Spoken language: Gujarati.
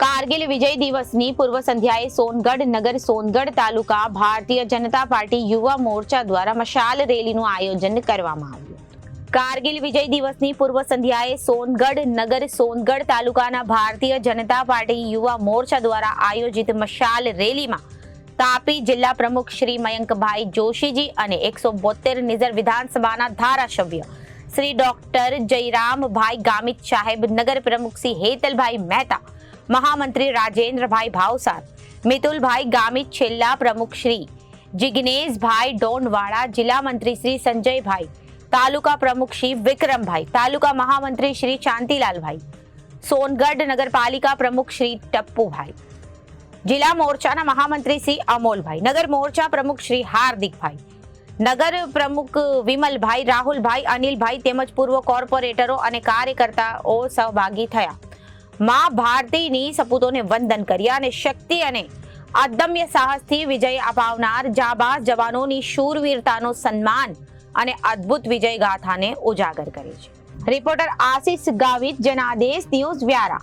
કારગિલ વિજય દિવસની પૂર્વ સંધ્યાએ સોનગઢ નગર સોનગઢ તાલુકા ભારતીય જનતા પાર્ટી યુવા મોરચા દ્વારા મશાલ રેલીનું આયોજન કરવામાં આવ્યું. કારગિલ વિજય દિવસની પૂર્વ સંધ્યાએ સોનગઢ નગર સોનગઢ તાલુકાના ભારતીય જનતા પાર્ટી યુવા મોરચા દ્વારા આયોજિત મશાલ રેલીમાં તાપી જિલ્લા પ્રમુખ શ્રી મયંકભાઈ જોશીજી અને 172 નિઝર વિધાનસભાના ધારાસભ્ય શ્રી ડોક્ટર જયરામભાઈ ગામિત સાહેબ, નગર પ્રમુખ શ્રી હેતલભાઈ મહેતા, મહામંત્રી રાજેન્દ્રભાઈ ભાવસાર, મિતુલભાઈ ગામિત, છેલ્લા પ્રમુખ શ્રી જિગ્નેશભાઈ ડોનવાડા, જિલ્લા મંત્રી શ્રી સંજયભાઈ, તાલુકા પ્રમુખ શ્રી વિક્રમભાઈ, તાલુકા મહામંત્રી શ્રી શાંતિલાલભાઈ, સોનગઢ નગરપાલિકા પ્રમુખ શ્રી ટપ્પુભાઈ, જિલ્લા મોરચાના મહામંત્રી શ્રી અમોલભાઈ, નગર મોરચા પ્રમુખ શ્રી હાર્દિકભાઈ, નગર પ્રમુખ વિમલભાઈ, રાહુલભાઈ, અનિલભાઈ તેમજ પૂર્વ કોર્પોરેટરો અને કાર્યકર્તાઓ સહભાગી થયા. માં ભારતીની સપૂતોને વંદન કર્યા અને શક્તિ અને અદમ્ય સાહસથી વિજય અપાવનાર જાબાઝ જવાનોની શૂરવીરતાનો સન્માન અને અદ્ભુત વિજય ગાથાને ઉજાગર કરે છે. Reporter Ashish Gavit, Janadesh news, Vyara.